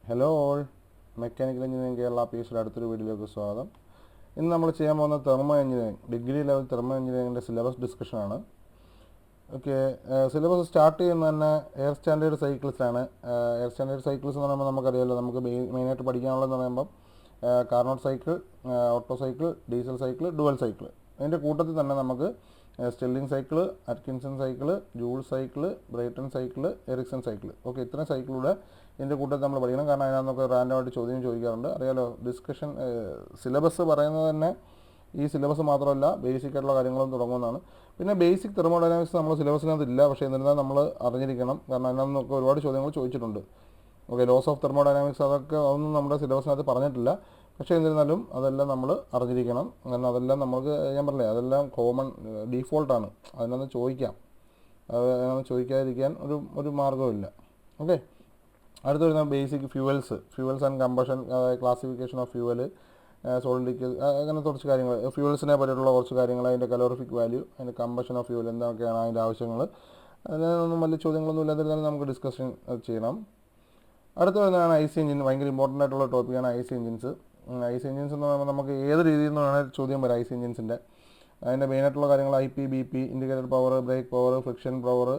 Hello all, mechanical engineering Kerala PSയുടെ അടുത്തൊരു വീഡിയോയിലേക്ക് സ്വാഗതം. ഇന്ന് നമ്മൾ ചെയ്യാൻ പോകുന്ന thermo engineering degree level thermo എഞ്ചിനീയറിംഗിൻ്റെ സിലബസ് ഡിസ്കഷനാണ്. ഓക്കെ, സിലബസ് സ്റ്റാർട്ട് ചെയ്യുന്നത് തന്നെ എയർ സ്റ്റാൻഡേർഡ് സൈക്കിൾസാണ്. എയർ സ്റ്റാൻഡേർഡ് സൈക്കിൾസ് എന്ന് പറയുമ്പോൾ നമുക്കറിയാമല്ലോ, നമുക്ക് മെയിനായിട്ട് പഠിക്കാനുള്ളതെന്ന് പറയുമ്പം Carnot cycle, Otto cycle, diesel cycle, dual cycle. അതിൻ്റെ കൂട്ടത്തിൽ തന്നെ നമുക്ക് Stirling cycle, Atkinson cycle, Joule cycle, Brayton cycle, Ericsson cycle. Okay, ഇത്രയും സൈക്കിളൂടെ ഇതിൻ്റെ കൂട്ടത്തിൽ നമ്മൾ പഠിക്കണം. കാരണം അതിനകത്ത് റാൻഡമായിട്ട് ചോദ്യം ചോദിക്കാറുണ്ട്. അറിയാലോ, ഡിസ്കഷൻ സിലബസ് പറയുന്നത് തന്നെ ഈ സിലബസ് മാത്രമല്ല, ബേസിക് ആയിട്ടുള്ള കാര്യങ്ങളും തുടങ്ങുന്നതാണ്. പിന്നെ ബേസിക് തെർമോഡൈനാമിക്സ് നമ്മൾ സിലബസിനകത്ത് ഇല്ല, പക്ഷേ എന്നിരുന്നാൽ നമ്മൾ അറിഞ്ഞിരിക്കണം. കാരണം അതിനകത്തൊക്കെ ഒരുപാട് ചോദ്യങ്ങൾ ചോദിച്ചിട്ടുണ്ട്. ഓക്കെ, ലോസ് ഓഫ് തെർമോഡൈനാമിക്സ് അതൊന്നും നമ്മുടെ സിലബസിനകത്ത് പറഞ്ഞിട്ടില്ല. പക്ഷേ എന്നിരുന്നാലും അതെല്ലാം നമ്മൾ അറിഞ്ഞിരിക്കണം. കാരണം അതെല്ലാം നമുക്ക്, ഞാൻ പറഞ്ഞില്ലേ, അതെല്ലാം കോമൺ ഡീഫോൾട്ടാണ്. അതിനകത്ത് ചോദിക്കാം. അതിനകത്ത് ചോദിക്കാതിരിക്കാൻ ഒരു മാർഗ്ഗമില്ല. ഓക്കെ, അടുത്ത വരുന്ന basic fuels and combustion, classification of fuel, solid, അങ്ങനെ കുറച്ച് കാര്യങ്ങൾ, ഫ്യൂവൽസിനെ പറ്റിയിട്ടുള്ള കുറച്ച് കാര്യങ്ങൾ, അതിൻ്റെ കലോറിഫിക് വാല്യൂ, അതിൻ്റെ കമ്പഷൻ ഓഫ് ഫ്യൂവൽ എന്തൊക്കെയാണ് അതിൻ്റെ ആവശ്യങ്ങൾ. അതിനൊന്നും വലിയ ചോദ്യങ്ങളൊന്നും ഇല്ലാതിരുന്നാലും നമുക്ക് ഡിസ്കഷൻ ചെയ്യണം. അടുത്ത വരുന്നതാണ് ഐ സി എഞ്ചിൻ. ഭയങ്കര ഇമ്പോർട്ടൻ്റ് ആയിട്ടുള്ള ടോപ്പിക്കാണ് I C engines. I C engines എന്ന് പറയുമ്പോൾ നമുക്ക് ഏത് രീതിയിൽ നിന്ന് വേണമെങ്കിൽ ചോദ്യം വരാം. ഐ സി എഞ്ചിൻസിൻ്റെ അതിൻ്റെ മെയിനായിട്ടുള്ള കാര്യങ്ങൾ IP, BP, indicated power, break power, friction power,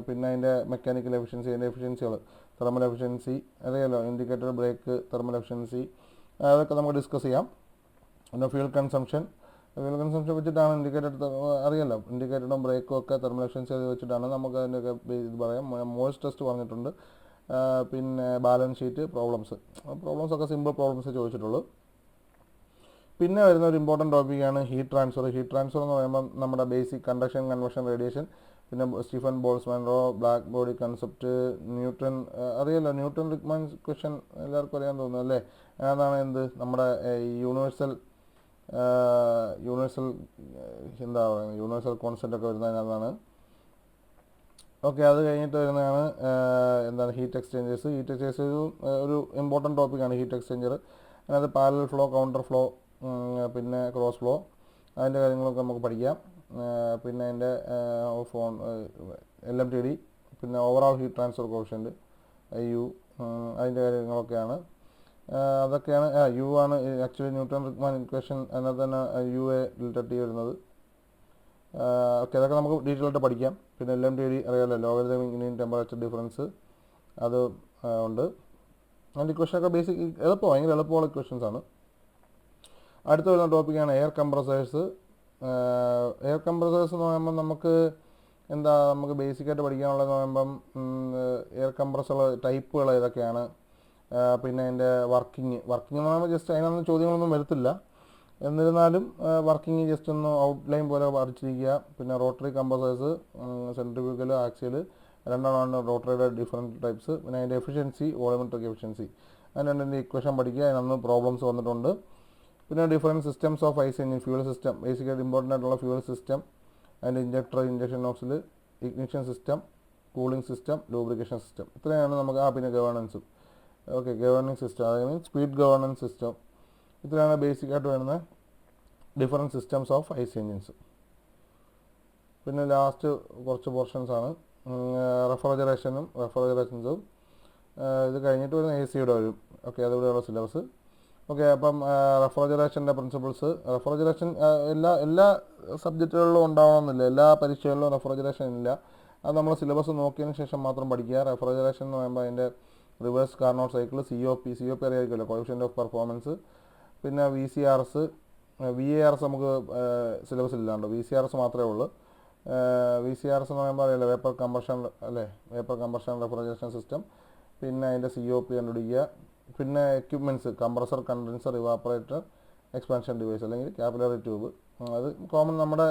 പിന്നെ അതിൻ്റെ മെക്കാനിക്കൽ എഫിഷ്യൻസി, അതിൻ്റെ എഫിഷ്യൻസികൾ, തെർമൽ എഫിഷ്യൻസി, അറിയാലോ, ഇൻഡിക്കേറ്റർ, ബ്രേക്ക്, തെർമൽ എഫിഷ്യൻസി, അതൊക്കെ നമുക്ക് ഡിസ്കസ് ചെയ്യാം. പിന്നെ ഫ്യൂൽ കൺസംഷൻ വെച്ചിട്ടാണ് അറിയാലോ, ഇൻഡിക്കേറ്ററും ബ്രേക്കും ഒക്കെ തെർമൽ എഫിഷ്യൻസി അത് വെച്ചിട്ടാണ് നമുക്ക് അതിൻ്റെയൊക്കെ ഇത് പറയാം. മോഴ്സ് ടെസ്റ്റ് പറഞ്ഞിട്ടുണ്ട്. പിന്നെ ബാലൻസ് ഷീറ്റ്, പ്രോബ്ലംസ് ഒക്കെ സിമ്പിൾ പ്രോബ്ലംസ് ചോദിച്ചിട്ടുള്ളൂ. പിന്നെ വരുന്ന ഒരു ഇമ്പോർട്ടൻറ്റ് ടോപ്പിക്കാണ് ഹീറ്റ് ട്രാൻസ്ഫർ എന്ന് പറയുമ്പോൾ നമ്മുടെ ബേസിക് കണ്ടക്ഷൻ, കൺവെക്ഷൻ, റേഡിയേഷൻ, പിന്നെ സ്റ്റീഫൻ ബോൾസ്മാൻറോ, ബ്ലാക്ക് ബോഡി കൺസെപ്റ്റ്, ന്യൂട്ടൺ, അറിയാലോ, ന്യൂട്ടൺ റിക്മാൻ ക്വസ്റ്റ്യൻ എല്ലാവർക്കും അറിയാൻ തോന്നുന്നു അല്ലേ. അതാണ് എന്ത് നമ്മുടെ യൂണിവേഴ്സൽ എന്താ പറയുക, യൂണിവേഴ്സൽ കോൺസെപ്റ്റ് ഒക്കെ വരുന്നതിനകത്താണ്. ഓക്കെ, അത് കഴിഞ്ഞിട്ട് വരുന്നതാണ് എന്താണ് ഹീറ്റ് എക്സ്ചേഞ്ചേഴ്സ് ഒരു ഇമ്പോർട്ടൻറ്റ് ടോപ്പിക്കാണ് ഹീറ്റ് എക്സ്ചേഞ്ചർ. അതിനകത്ത് പാരലൽ ഫ്ലോ, കൗണ്ടർ ഫ്ലോ, പിന്നെ ക്രോസ് ഫ്ലോ, അതിൻ്റെ കാര്യങ്ങളൊക്കെ നമുക്ക് പഠിക്കാം. പിന്നെ അതിൻ്റെ LMTD, പിന്നെ overall heat transfer quotient U, അതിൻ്റെ കാര്യങ്ങളൊക്കെയാണ്. അതൊക്കെയാണ് U ആണ് ആക്ച്വലി ന്യൂട്ടൺ റിക്മാൻ ഇക്വേഷൻ. അതിനകത്ത് തന്നെ UA ∆T വരുന്നത്. ഓക്കെ, അതൊക്കെ നമുക്ക് ഡീറ്റെയിൽ ആയിട്ട് പഠിക്കാം. പിന്നെ LMTD അറിയാമല്ലോ, ലോഗരിതമിക് മീൻ ടെമ്പറേച്ചർ ഡിഫറൻസ്, അത് ഉണ്ട്. അതിൻ്റെ ഇക്വേഷനൊക്കെ ബേസിക് ഭയങ്കര എളുപ്പമുള്ള ഇക്വേഷൻസ് ആണ്. അടുത്ത വരുന്ന ടോപ്പിക്കാണ് എയർ കംപ്രസേഴ്സ് എന്ന് പറയുമ്പോൾ നമുക്ക് ബേസിക്കായിട്ട് പഠിക്കാനുള്ളതെന്ന് പറയുമ്പം എയർ കംപ്രസർ ടൈപ്പുകൾ ഏതൊക്കെയാണ്, പിന്നെ അതിൻ്റെ വർക്കിംഗ് എന്ന് പറയുമ്പോൾ ജസ്റ്റ് അതിനൊന്നും ചോദ്യങ്ങളൊന്നും വരത്തില്ല. എന്നിരുന്നാലും വർക്കിംഗ് ജസ്റ്റ് ഒന്ന് ഔട്ട്ലൈൻ പോലെ പഠിച്ചിരിക്കുക. പിന്നെ റോട്ടറി കംപ്രസേഴ്സ്, സെൻട്രിഫ്യൂഗൽ, ആക്സിയൽ, രണ്ടെണ്ണമാണ് റോട്ടറിയുടെ ഡിഫറെൻറ്റ് ടൈപ്സ്. പിന്നെ അതിൻ്റെ എഫിഷ്യൻസി, വോളിമെട്രിക് എഫിഷ്യൻസി, അതിന് രണ്ടിൻ്റെ ഇക്വേഷൻ പഠിക്കുക. അതിനൊന്ന് പ്രോബ്ലംസ് വന്നിട്ടുണ്ട്. പിന്നെ different systems of IC engine, fuel system, ബേസിക്കായിട്ട് ഇമ്പോർട്ടൻ്റ് ആയിട്ടുള്ള ഫ്യൂവൽ സിസ്റ്റം, അതിൻ്റെ injector, injection nozzle, ignition system, cooling system, lubrication system, ഇത്രയാണ് നമുക്ക്. പിന്നെ ഗവേണൻസും. ഓക്കെ, ഗവേണിംഗ് സിസ്റ്റം, അതായത് സ്പീഡ് ഗവേണൻസ് സിസ്റ്റം, ഇത്രയാണ് ബേസിക്കായിട്ട് വരുന്ന different systems of IC engines. പിന്നെ ലാസ്റ്റ് കുറച്ച് പോർഷൻസാണ് റെഫ്രിജറേഷൻസും. ഇത് കഴിഞ്ഞിട്ട് വരുന്ന AC വരും. Okay, അതിവിടെയുള്ള syllabus. ഓക്കെ, അപ്പം റെഫ്രിജറേഷൻ്റെ പ്രിൻസിപ്പിൾസ്. റെഫ്രിജറേഷൻ എല്ലാ സബ്ജക്റ്റുകളിലും ഉണ്ടാവണമെന്നില്ല, എല്ലാ പരീക്ഷകളിലും റെഫ്രിജറേഷൻ ഇല്ല. അത് നമ്മൾ സിലബസ് നോക്കിയതിന് ശേഷം മാത്രം പഠിക്കുക. റെഫ്രിജറേഷൻ എന്ന് പറയുമ്പോൾ അതിൻ്റെ റിവേഴ്സ് കാർനോട്ട് സൈക്കിൾ, COP അറിയാമായിരിക്കുമല്ലോ, കോഎഫിഷ്യൻ്റ് ഓഫ് പെർഫോമൻസ്. പിന്നെ VCRS നമുക്ക് സിലബസിൽ ഇല്ലാണ്ട് VCRS മാത്രമേ ഉള്ളൂ. VCRS എന്ന് പറയുമ്പോൾ അറിയാലോ, വേപ്പർ കമ്പർഷൻ റെഫ്രിജറേഷൻ സിസ്റ്റം. പിന്നെ അതിൻ്റെ COP കണ്ടുപിടിക്കുക. പിന്നെ equipments, compressor, condenser, evaporator, expansion device അല്ലെങ്കിൽ കാപ്പിലറി ട്യൂബ്. അത് കോമൺ നമ്മുടെ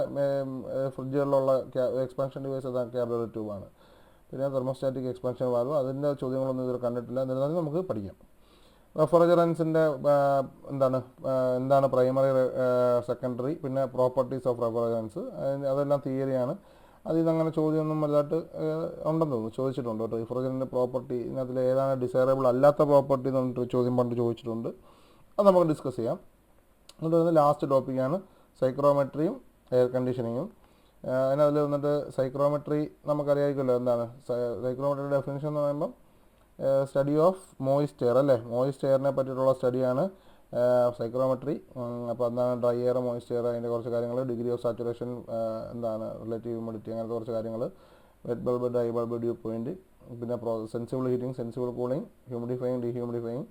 ഫ്രിഡ്ജുകളിലുള്ള എക്സ്പാൻഷൻ ഡിവൈസ്, അതാണ് കാപ്പിലറി ട്യൂബാണ്. പിന്നെ തെർമോസ്റ്റാറ്റിക് എക്സ്പാൻഷൻ വാൽവ്, അതിൻ്റെ ചോദ്യങ്ങളൊന്നും ഇതുവരെ കണ്ടിട്ടില്ല. എന്നിരുന്നാലും നമുക്ക് പഠിക്കാം. റെഫ്രിജറൻസിൻ്റെ എന്താണ് പ്രൈമറി, സെക്കൻഡറി, പിന്നെ പ്രോപ്പർട്ടീസ് ഓഫ് റെഫ്രിജറൻസ്, അതെല്ലാം തിയറിയാണ്. അതിൽ നിന്ന് അങ്ങനെ ചോദ്യമൊന്നും വലുതായിട്ട് ഉണ്ടെന്ന് തോന്നുന്നു, ചോദിച്ചിട്ടുണ്ട്. റെഫ്രിജറൻറ്റിൻ്റെ പ്രോപ്പർട്ടി, ഇതിനകത്തിൽ ഏതാണ് ഡിസൈറബിൾ അല്ലാത്ത പ്രോപ്പർട്ടി എന്ന് പറഞ്ഞിട്ട് ചോദ്യം പണ്ട് ചോദിച്ചിട്ടുണ്ട്. അത് നമുക്ക് ഡിസ്കസ് ചെയ്യാം. എന്നിട്ട് വരുന്ന ലാസ്റ്റ് ടോപ്പിക്കാണ് സൈക്രോമെട്രിയും എയർ കണ്ടീഷനിങ്ങും. അതിനതിൽ വന്നിട്ട് സൈക്രോമെട്രി നമുക്കറിയാമായിരിക്കുമല്ലോ എന്താണ്. സൈക്രോമെട്രിയുടെ ഡെഫിനിഷൻ എന്ന് പറയുമ്പം സ്റ്റഡി ഓഫ് മോയിസ്റ്റ് എയർ അല്ലേ, മോയിസ്റ്റ് എയറിനെ പറ്റിയിട്ടുള്ള സ്റ്റഡിയാണ് സൈക്രോമെട്രി. അപ്പോൾ എന്താണ് ഡ്രൈ എയർ, മോയിസ്റ്റ് എയർ, അതിൻ്റെ കുറച്ച് കാര്യങ്ങൾ, ഡിഗ്രി ഓഫ് സാച്ചുറേഷൻ, എന്താണ് റിലേറ്റീവ് ഹ്യൂമിഡിറ്റി, അങ്ങനത്തെ കുറച്ച് കാര്യങ്ങൾ, wet bulb, dry bulb, dew point, പിന്നെ sensible heating, sensible cooling, humidifying, dehumidifying,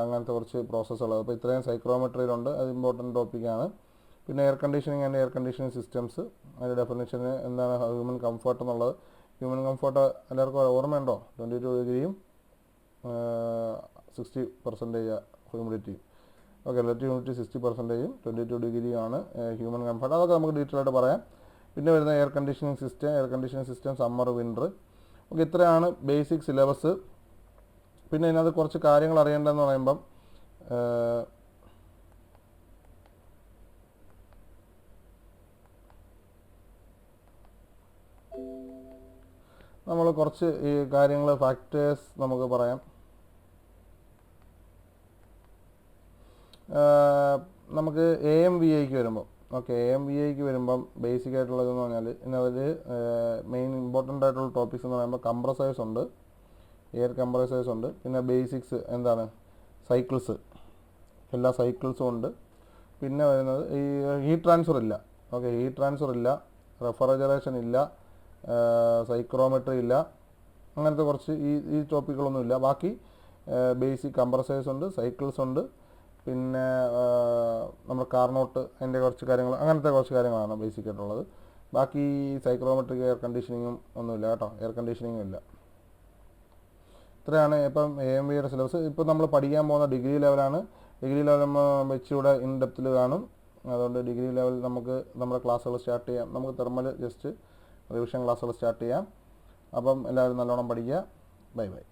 അങ്ങനത്തെ കുറച്ച് പ്രോസസ്സുകൾ. അപ്പോൾ ഇത്രയും സൈക്രോമെട്രിയിലുണ്ട്, അത് ഇമ്പോർട്ടൻറ്റ് ടോപ്പിക്കാണ്. പിന്നെ air conditioning and air conditioning systems, അതിൻ്റെ ഡെഫിനിഷന് എന്താണ് ഹ്യൂമൻ കംഫർട്ട് എന്നുള്ളത്. ഹ്യൂമൻ കംഫർട്ട് എല്ലാവർക്കും ഓർമ്മയുണ്ടോ? 22 ഡിഗ്രിയും 60% ഹ്യൂമിഡിറ്റി. ഓക്കെ, റിലേറ്റീവ് ഹ്യൂമിഡിറ്റി 60%, 22 ഡിഗ്രിയാണ് ഹ്യൂമൻ കംഫർട്ട്. അതൊക്കെ നമുക്ക് ഡീറ്റെയിൽ ആയിട്ട് പറയാം. പിന്നെ വരുന്ന air conditioning system summer, winter. Okay, ഇത്രയാണ് ബേസിക് സിലബസ്. പിന്നെ ഇതിനകത്ത് കുറച്ച് കാര്യങ്ങൾ അറിയേണ്ടതെന്ന് പറയുമ്പം നമ്മൾ കുറച്ച് ഈ കാര്യങ്ങൾ ഫാക്ടേഴ്സ് നമുക്ക് പറയാം. നമുക്ക് AMVAക്ക് വരുമ്പം, ഓക്കെ, AMVAക്ക് വരുമ്പം ബേസിക് ആയിട്ടുള്ളതെന്ന് പറഞ്ഞാൽ ഇതിനതിൽ മെയിൻ ഇമ്പോർട്ടൻ്റ് ആയിട്ടുള്ള ടോപ്പിക്സ് എന്ന് പറയുമ്പോൾ കംപ്രസേഴ്സ് ഉണ്ട്, എയർ കംപ്രസേഴ്സ് ഉണ്ട്. പിന്നെ ബേസിക്സ് എന്താണ് സൈക്കിൾസ്, എല്ലാ സൈക്കിൾസും ഉണ്ട്. പിന്നെ വരുന്നത് ഈ ഹീറ്റ് ട്രാൻസ്ഫർ ഇല്ല. ഓക്കെ, ഹീറ്റ് ട്രാൻസ്ഫർ ഇല്ല, റെഫ്രിജറേഷൻ ഇല്ല, സൈക്രോമെട്രി ഇല്ല, അങ്ങനത്തെ കുറച്ച് ഈ ടോപ്പിക്കുകളൊന്നും ഇല്ല. ബാക്കി ബേസിക് കംപ്രസേഴ്സ് ഉണ്ട്, സൈക്കിൾസ് ഉണ്ട്, പിന്നെ നമ്മുടെ കാർനോട്ട്, അതിൻ്റെ കുറച്ച് കാര്യങ്ങൾ, അങ്ങനത്തെ കുറച്ച് കാര്യങ്ങളാണ് ബേസിക് ആയിട്ടുള്ളത്. ബാക്കി സൈക്രോമെട്രിക് എയർ കണ്ടീഷനിങ്ങും ഒന്നുമില്ല കേട്ടോ, എയർ കണ്ടീഷനിങ്ങും ഇല്ല. ഇത്രയാണ് ഇപ്പം AMVയുടെ സിലബസ്. ഇപ്പോൾ നമ്മൾ പഠിക്കാൻ പോകുന്ന ഡിഗ്രി ലെവലാണ്. ഡിഗ്രി ലെവൽ നമ്മൾ ഇച്ചിരി ഇൻ ഡെപ്തിൽ കാണും. അതുകൊണ്ട് ഡിഗ്രി ലെവൽ നമുക്ക് നമ്മുടെ ക്ലാസ്സുകൾ സ്റ്റാർട്ട് ചെയ്യാം. നമുക്ക് തെർമൽ ജസ്റ്റ് റിവിഷൻ ക്ലാസ്സുകൾ സ്റ്റാർട്ട് ചെയ്യാം. അപ്പം എല്ലാവരും നല്ലോണം പഠിക്കുക. Bye bye.